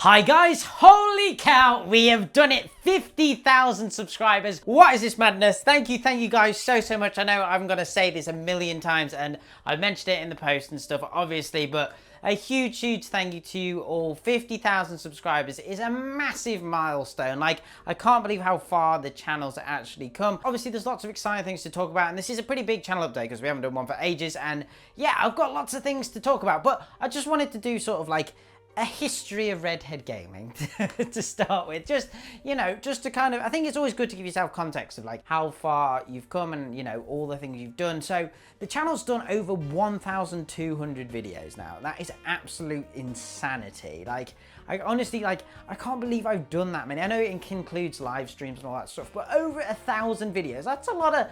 Hi guys, holy cow, we have done it, 50,000 subscribers. What is this madness? Thank you guys so much. I know I'm going to say this a million times and I mentioned it in the post and stuff, obviously, but a huge thank you to you all. 50,000 subscribers is a massive milestone. Like, I can't believe how far the channel's actually come. Obviously, there's lots of exciting things to talk about, and this is a pretty big channel update because we haven't done one for ages, and yeah, I've got lots of things to talk about, but I just wanted to do sort of like a history of Redhead Gaming to start with. Just, you know, just to kind of, I think it's always good to give yourself context of like how far you've come and, you know, all the things you've done. So the channel's done over 1,200 videos now. That is absolute insanity. Like, I honestly, like, I can't believe I've done that many. I know it includes live streams and all that stuff, but over 1,000 videos, that's a lot of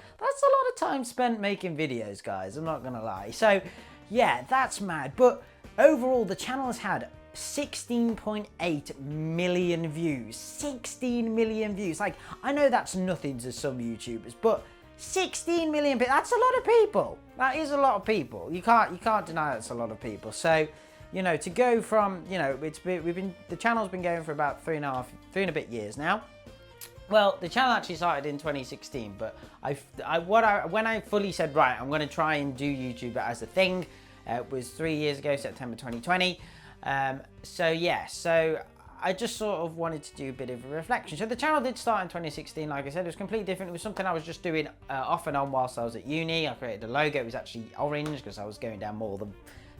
time spent making videos, guys. I'm not gonna lie. So yeah, that's mad. But overall, the channel has had 16.8 million views. 16 million views. Like, I know that's nothing to some YouTubers, but 16 million people, that's a lot of people. That is a lot of people. You can't deny that's a lot of people. So, you know, to go from, you know, the channel's been going for about three and a bit years now. Well, the channel actually started in 2016, but when I fully said, right, I'm going to try and do YouTube as a thing, it was 3 years ago, September 2020. So yeah, so I just sort of wanted to do a bit of a reflection. So the channel did start in 2016, like I said, it was completely different. It was something I was just doing off and on whilst I was at uni. I created a logo, it was actually orange because I was going down more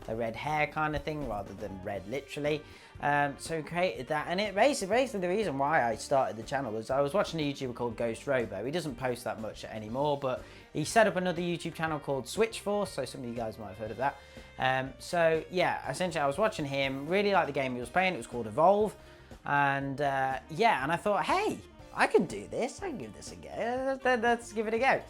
the red hair kind of thing rather than red literally. So we created that, and it basically the reason why I started the channel was I was watching a YouTuber called Ghost Robo. He doesn't post that much anymore, but he set up another YouTube channel called Switch Force, so some of you guys might have heard of that. So yeah, essentially I was watching him, really liked the game he was playing. It was called Evolve, and yeah, and I thought, hey, I can do this, I can give this a go, let's give it a go.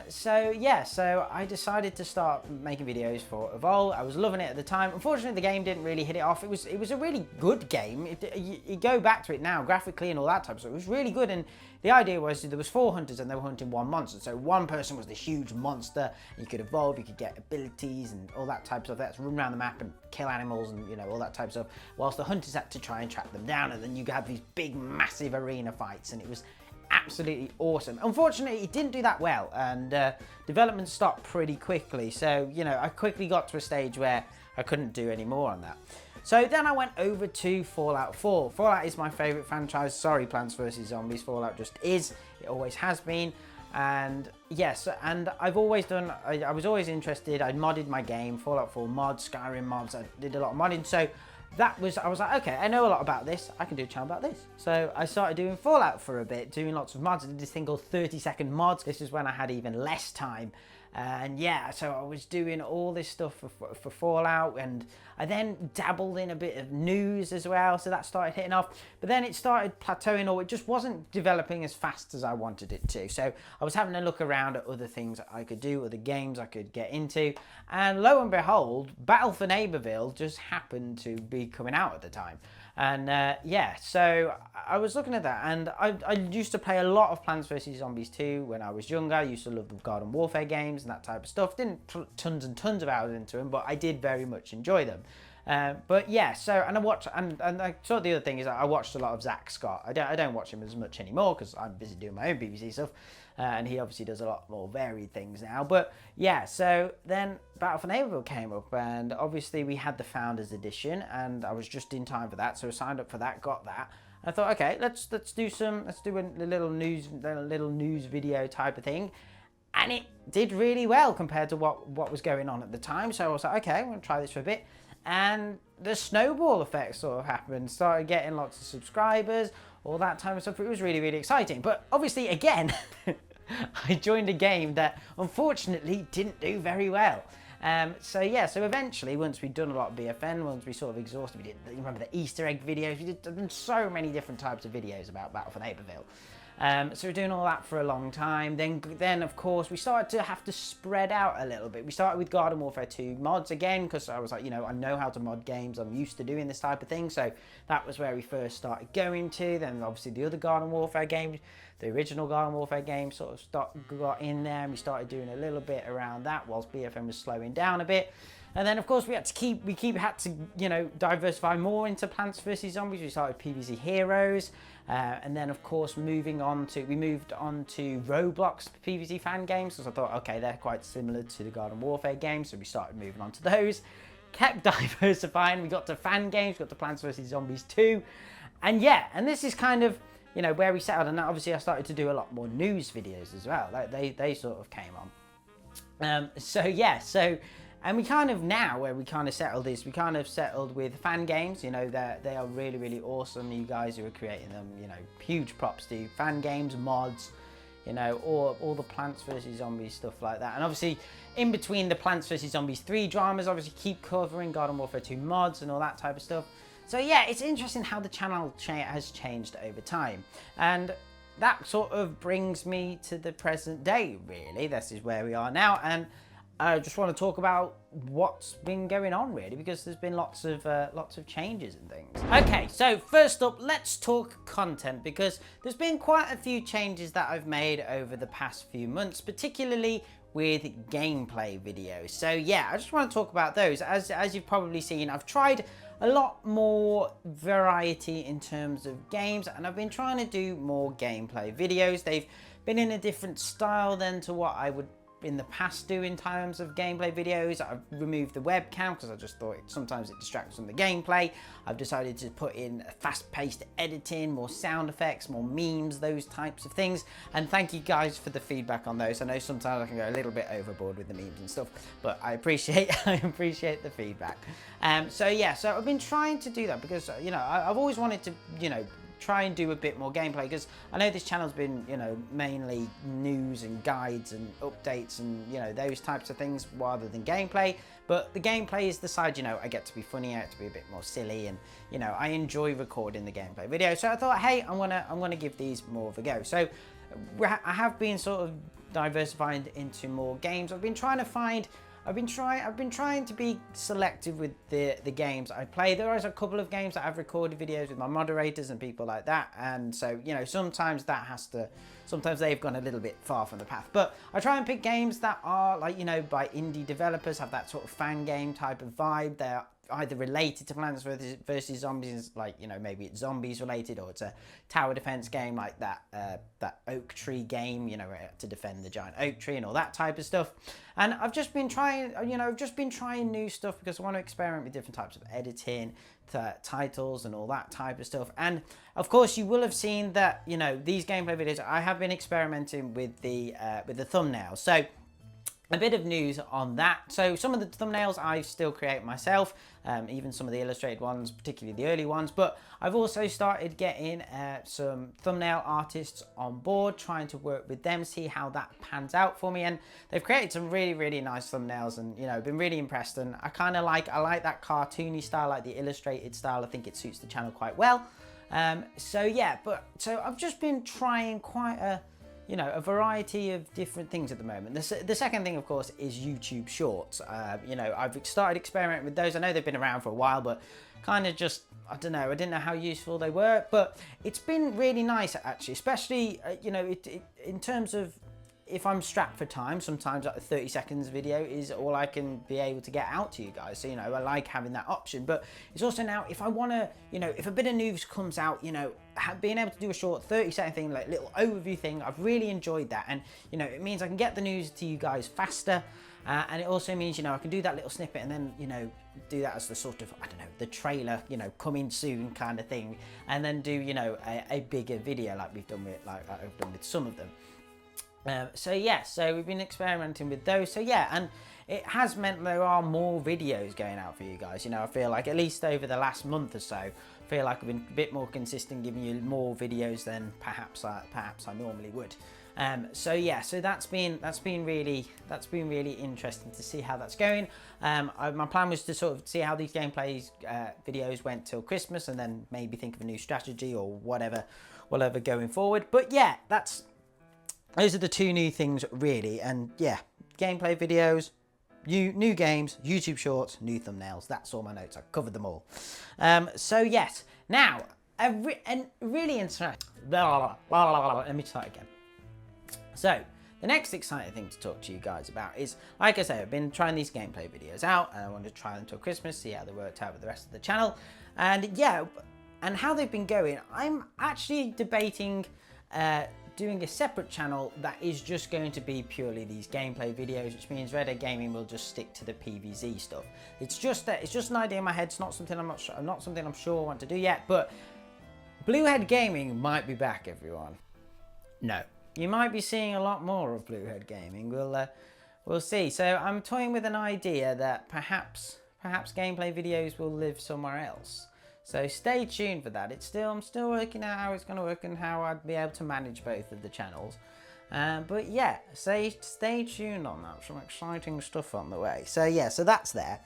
So yeah, so I decided to start making videos for Evolve. I was loving it at the time. Unfortunately, the game didn't really hit it off. It was a really good game. You go back to it now, graphically and all that type of stuff, it was really good, and the idea was there was 4 hunters and they were hunting one monster. So one person was the huge monster, you could evolve, you could get abilities and all that type of stuff. That's run around the map and kill animals and, you know, all that type of stuff, whilst the hunters had to try and track them down, and then you had these big massive arena fights, and it was absolutely awesome. Unfortunately, it didn't do that well, and development stopped pretty quickly. So, you know, I quickly got to a stage where I couldn't do any more on that. So then I went over to Fallout 4. Fallout is my favourite franchise. Sorry, Plants vs. Zombies. Fallout just is. It always has been. And yes, and I've always done, I was always interested. I modded my game, Fallout 4 mods, Skyrim mods. I did a lot of modding. So I was like, okay, I know a lot about this. I can do a channel about this. So I started doing Fallout for a bit, doing lots of mods. I did this thing called 30-second mods. This is when I had even less time. And yeah, so I was doing all this stuff for Fallout, and I then dabbled in a bit of news as well, so that started hitting off. But then it started plateauing, or it just wasn't developing as fast as I wanted it to. So I was having a look around at other things that I could do, other games I could get into, and lo and behold, Battle for Neighborville just happened to be coming out at the time. And yeah, so I was looking at that, and I used to play a lot of Plants vs. Zombies 2 when I was younger. I used to love the Garden Warfare games and that type of stuff. Didn't put tons and tons of hours into them, but I did very much enjoy them. But yeah, so, and I watched, and I sort of the other thing is I watched a lot of Zach Scott. I don't watch him as much anymore because I'm busy doing my own BBC stuff, and he obviously does a lot more varied things now. But yeah, so then Battle for Neighborville came up, and obviously we had the Founders Edition, and I was just in time for that, so I signed up for that, got that. I thought, okay, let's do a little news video type of thing. And it did really well compared to what was going on at the time. So I was like, okay, I'm gonna try this for a bit. And the snowball effect sort of happened, started getting lots of subscribers, all that type of stuff. It was really exciting. But obviously, again, I joined a game that unfortunately didn't do very well. So yeah, so eventually, once we'd done a lot of BFN, once we sort of exhausted, we did, you remember the Easter egg videos, we did so many different types of videos about Battle for Neighborville. So we're doing all that for a long time. Then of course we started to have to spread out a little bit. We started with Garden Warfare 2 mods again, because I was like, you know, I know how to mod games. I'm used to doing this type of thing. So that was where we first started going to. Then obviously the other Garden Warfare games, the original Garden Warfare game sort of got in there, and we started doing a little bit around that whilst BFM was slowing down a bit. And then of course we had to you know, diversify more into Plants vs Zombies. We started PvZ Heroes, and then of course we moved on to Roblox PvZ fan games, because I thought, okay, they're quite similar to the Garden Warfare games, so we started moving on to those. Kept diversifying. We got to fan games, got to Plants vs Zombies 2, and yeah, and this is kind of, you know, where we settled. And obviously I started to do a lot more news videos as well. Like they sort of came on. So yeah, and we kind of, now where we kind of settled is, we kind of settled with fan games. You know, they are really, really awesome. You guys who are creating them, you know, huge props to you. Fan games, mods, you know, or all the Plants vs Zombies stuff like that. And obviously in between the Plants vs Zombies 3 dramas, obviously keep covering Garden Warfare 2 mods and all that type of stuff. So yeah, it's interesting how the channel has changed over time. And that sort of brings me to the present day, really. This is where we are now. And I just want to talk about what's been going on, really, because there's been lots of changes and things. Okay, so first up, let's talk content, because there's been quite a few changes that I've made over the past few months, particularly with gameplay videos. So yeah, I just want to talk about those. As you've probably seen, I've tried a lot more variety in terms of games, and I've been trying to do more gameplay videos. They've been in a different style than to what I would in the past do in terms of gameplay videos. I've removed the webcam because I just thought sometimes it distracts from the gameplay. I've decided to put in fast-paced editing, more sound effects, more memes, those types of things. And thank you guys for the feedback on those. I know sometimes I can go a little bit overboard with the memes and stuff, but I appreciate the feedback. So yeah, so I've been trying to do that because, you know, I've always wanted to, you know, try and do a bit more gameplay, because I know this channel's been, you know, mainly news and guides and updates and, you know, those types of things rather than gameplay. But the gameplay is the side, you know, I get to be funny, I get to be a bit more silly, and, you know, I enjoy recording the gameplay video. So I thought, hey, I'm gonna give these more of a go. So I have been sort of diversifying into more games. I've been trying to be selective with the games I play. There is a couple of games that I've recorded videos with my moderators and people like that, and so, you know, sometimes they've gone a little bit far from the path. But I try and pick games that are, like, you know, by indie developers, have that sort of fan game type of vibe. They're either related to Plants vs Zombies, like, you know, maybe it's zombies related, or it's a tower defense game like that oak tree game, you know, to defend the giant oak tree and all that type of stuff. And I've just been trying, you know, new stuff because I want to experiment with different types of editing, titles and all that type of stuff. And of course you will have seen that, you know, these gameplay videos, I have been experimenting with the thumbnails. So a bit of news on that. So some of the thumbnails I still create myself, even some of the illustrated ones, particularly the early ones, but I've also started getting some thumbnail artists on board, trying to work with them, see how that pans out for me. And they've created some really, really nice thumbnails, and, you know, been really impressed. And I like that cartoony style, like the illustrated style. I think it suits the channel quite well. So yeah, so I've just been trying quite a variety of different things at the moment. The second thing, of course, is YouTube Shorts. You know, I've started experimenting with those. I know they've been around for a while, but kind of just, I don't know, I didn't know how useful they were, but it's been really nice, actually, especially, you know, in terms of, if I'm strapped for time, sometimes like a 30 seconds video is all I can be able to get out to you guys. So, you know, I like having that option. But it's also now, if I want to, you know, if a bit of news comes out, you know, being able to do a short 30-second thing, like little overview thing, I've really enjoyed that. And, you know, it means I can get the news to you guys faster. And it also means, you know, I can do that little snippet and then, you know, do that as the sort of, I don't know, the trailer, you know, coming soon kind of thing. And then do, you know, a bigger video like we've done with, like I've done with some of them. So yeah, so we've been experimenting with those. So yeah, and it has meant there are more videos going out for you guys. You know, I feel like at least over the last month or so, I feel like I've been a bit more consistent, giving you more videos than perhaps I normally would. So yeah, so that's been really interesting to see how that's going. My plan was to sort of see how these gameplays videos went till Christmas, and then maybe think of a new strategy or whatever going forward. But yeah, those are the two new things, really. And yeah, gameplay videos, new games, YouTube Shorts, new thumbnails. That's all my notes. I covered them all. So yes, now, really interesting. Let me start again. So the next exciting thing to talk to you guys about is, like I say, I've been trying these gameplay videos out, and I wanted to try them until Christmas, see how they worked out with the rest of the channel. And yeah, and how they've been going, I'm actually debating doing a separate channel that is just going to be purely these gameplay videos, which means Red Dead Gaming will just stick to the PvZ stuff. It's just an idea in my head. It's not something not something I'm sure I want to do yet, but Bluehead Gaming might be back, everyone. No, you might be seeing a lot more of Bluehead Gaming. We'll see. So I'm toying with an idea that perhaps gameplay videos will live somewhere else. So stay tuned for that. I'm still working out how it's going to work and how I'd be able to manage both of the channels. But yeah, stay tuned on that. Some exciting stuff on the way. So yeah, so that's there.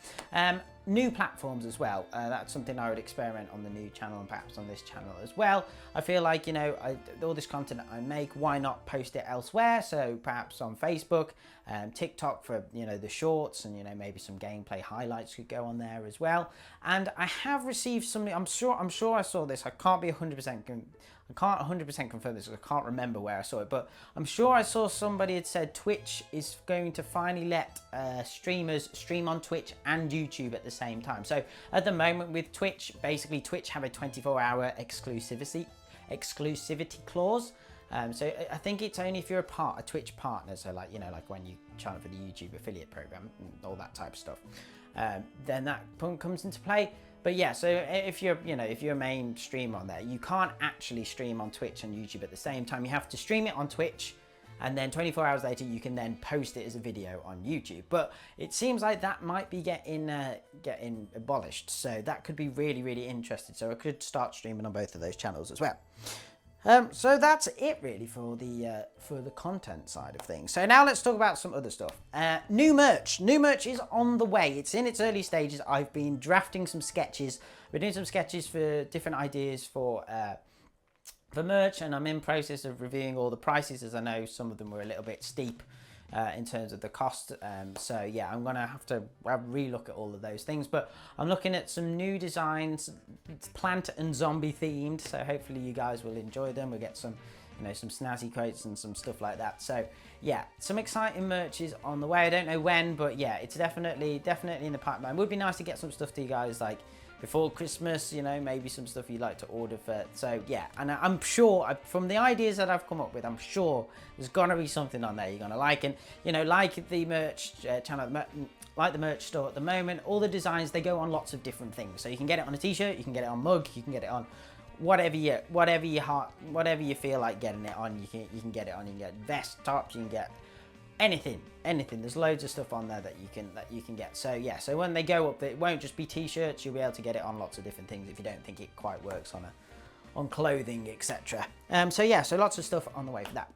New platforms as well. That's something I would experiment on the new channel and perhaps on this channel as well. I feel like, you know, all this content I make, why not post it elsewhere? So perhaps on Facebook, TikTok for, you know, the shorts, and, you know, maybe some gameplay highlights could go on there as well. And I have received something. I'm sure I saw this. I can't be 100%. I can't 100% confirm this because I can't remember where I saw it, but I'm sure I saw somebody had said Twitch is going to finally let streamers stream on Twitch and YouTube at the same time. So at the moment with Twitch, basically Twitch have a 24-hour exclusivity clause. So I think it's only if you're a Twitch partner, so like, you know, like when you sign up for the YouTube affiliate program and all that type of stuff, then that comes into play. But yeah, so if you're a main streamer on there, you can't actually stream on Twitch and YouTube at the same time. You have to stream it on Twitch, and then 24 hours later, you can then post it as a video on YouTube. But it seems like that might be getting abolished. So that could be really, really interesting. So I could start streaming on both of those channels as well. So that's it really for the content side of things. So now let's talk about some other stuff. New merch. New merch is on the way. It's in its early stages. I've been drafting some sketches. We're doing some sketches for different ideas for merch, and I'm in process of reviewing all the prices, as I know some of them were a little bit steep in terms of the cost. So yeah, I'm gonna have to relook at all of those things, but I'm looking at some new designs. It's plant and zombie themed, so hopefully you guys will enjoy them. We'll get some, you know, some snazzy quotes and some stuff like that. So yeah, some exciting merch is on the way. I don't know when, but yeah, it's definitely in the pipeline. Would be nice to get some stuff to you guys like before Christmas, you know, maybe some stuff you'd like to order for. So yeah, and I'm sure from the ideas that I've come up with, I'm sure there's gonna be something on there you're gonna like. And, you know, like the merch channel, like the merch store at the moment, all the designs, they go on lots of different things. So you can get it on a t-shirt, you can get it on mug, you can get it on whatever you feel like getting it on. You can get it on. You can get vest, tops, you can get anything. There's loads of stuff on there that you can get. So yeah, so when they go up, it won't just be t-shirts. You'll be able to get it on lots of different things if you don't think it quite works on clothing, etc. So yeah, so lots of stuff on the way for that.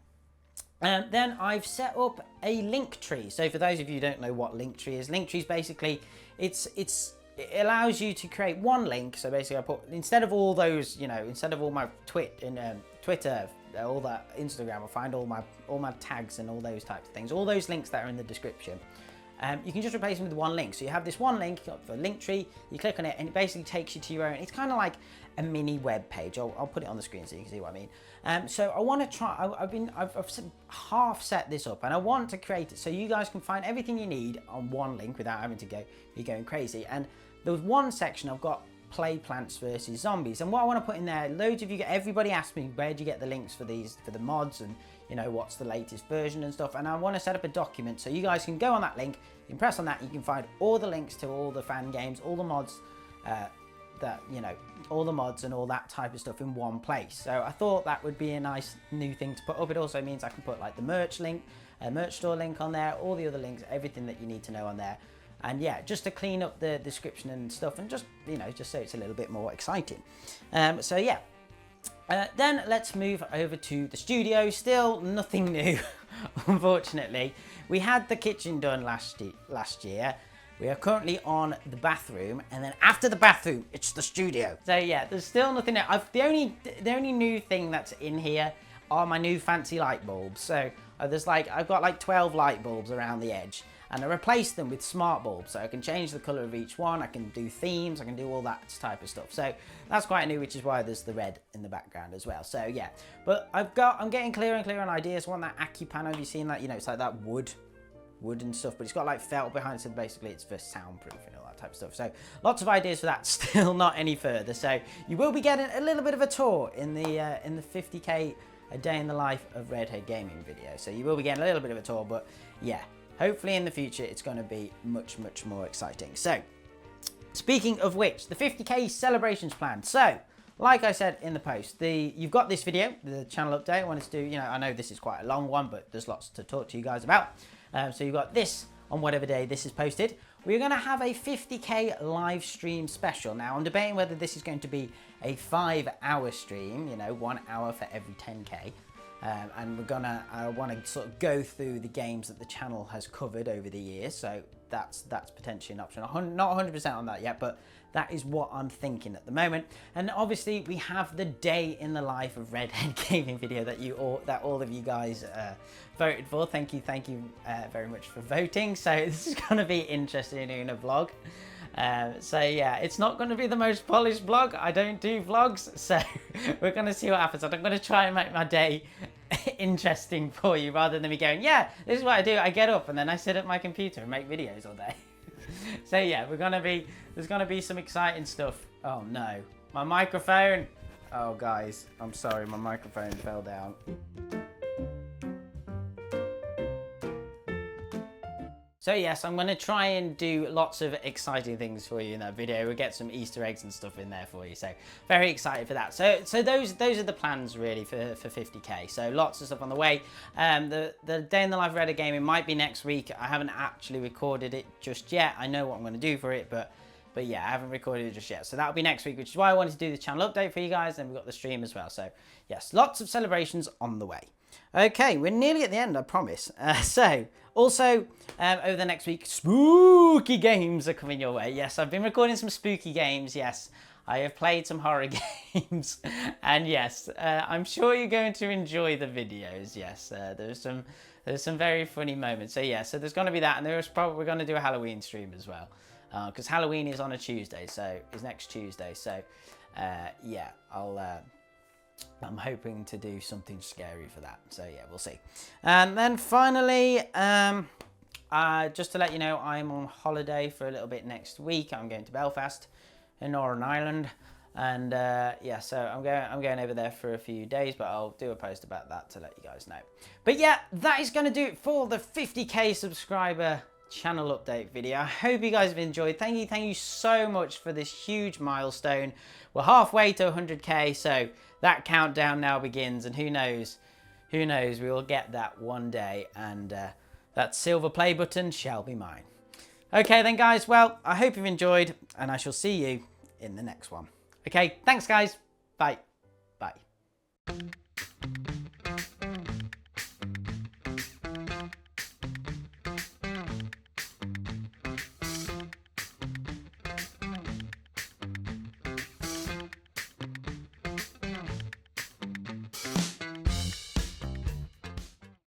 Then I've set up a link tree. So for those of you who don't know what link tree is is basically it allows you to create one link. So basically I put, instead of all those, you know, instead of all my Twitter, all that Instagram, I find all my tags and all those types of things, all those links that are in the description. You can just replace them with one link. So you have this one link for Linktree, you click on it and it basically takes you to your own. It's kind of like a mini web page. I'll put it on the screen so you can see what I mean. So I want to try, I've half set this up and I want to create it so you guys can find everything you need on one link without having to be going crazy. And there was one section I've got play Plants vs Zombies, and what I want to put in there, loads of you, everybody asked me where do you get the links for the mods, and you know what's the latest version and stuff, and I want to set up a document so you guys can go on that link, you can press on that, you can find all the links to all the fan games, all the mods, all the mods and all that type of stuff in one place. So I thought that would be a nice new thing to put up. It also means I can put like the merch link, merch store link on there, all the other links, everything that you need to know on there. And yeah, just to clean up the description and stuff, and just, you know, just so it's a little bit more exciting. So yeah, then let's move over to the studio. Still nothing new, unfortunately. We had the kitchen done last year. We are currently on the bathroom, and then after the bathroom, it's the studio. So yeah, there's still nothing new. The only new thing that's in here are my new fancy light bulbs. So I've got like 12 light bulbs around the edge. and I replaced them with smart bulbs. So I can change the color of each one, I can do themes, I can do all that type of stuff. So that's quite new, which is why there's the red in the background as well. So yeah, but I'm getting clearer and clearer on ideas. I want that Aki panel, have you seen that? You know, it's like that wood and stuff, but it's got like felt behind it, so basically it's for soundproof and all that type of stuff. So lots of ideas for that, still not any further. So you will be getting a little bit of a tour in the 50k a day in the life of Redhead Gaming video. So you will be getting a little bit of a tour, but yeah, hopefully in the future it's going to be much more exciting. So speaking of which, the 50k celebrations plan. So like I said in the post, you've got this video, the channel update. I wanted to do, you know, I know this is quite a long one, but there's lots to talk to you guys about. So you've got this on whatever day this is posted. We're going to have a 50k live stream special. Now, I'm debating whether this is going to be a 5-hour stream, you know, 1 hour for every 10k. And I want to sort of go through the games that the channel has covered over the years. So that's potentially an option. Not 100% on that yet, but that is what I'm thinking at the moment. And obviously we have the day in the life of Redhead Gaming video that all of you guys voted for. Thank you very much for voting. So this is going to be interesting in a vlog. So yeah, it's not going to be the most polished vlog. I don't do vlogs, so we're going to see what happens. I'm going to try and make my day interesting for you, rather than me going, yeah, this is what I do. I get up and then I sit at my computer and make videos all day. So yeah, there's going to be some exciting stuff. Oh no, my microphone. Oh guys, I'm sorry, my microphone fell down. So yes, I'm going to try and do lots of exciting things for you in that video. We'll get some Easter eggs and stuff in there for you. So very excited for that. So those are the plans really for 50k. So lots of stuff on the way. The day in the life of Redhead Gaming might be next week. I haven't actually recorded it just yet. I know what I'm going to do for it, but yeah, I haven't recorded it just yet. So that'll be next week, which is why I wanted to do the channel update for you guys. And we've got the stream as well. So yes, lots of celebrations on the way. Okay, we're nearly at the end, I promise. Also, over the next week, spooky games are coming your way. Yes, I've been recording some spooky games. Yes, I have played some horror games. And yes, I'm sure you're going to enjoy the videos. Yes, there's some very funny moments. So yeah, so there's going to be that. And we're going to do a Halloween stream as well. Because Halloween is on a Tuesday, so it's next Tuesday. So yeah, I'm hoping to do something scary for that. So yeah, we'll see. And then finally, just to let you know, I'm on holiday for a little bit next week. I'm going to Belfast in Northern Ireland. And yeah, so I'm going over there for a few days, but I'll do a post about that to let you guys know. But yeah, that is going to do it for the 50k subscriber channel update video. I hope you guys have enjoyed. Thank you so much for this huge milestone. We're halfway to 100k, so that countdown now begins, and who knows, we will get that one day, and that silver play button shall be mine. Okay then guys, well, I hope you've enjoyed, and I shall see you in the next one. Okay, thanks guys, bye.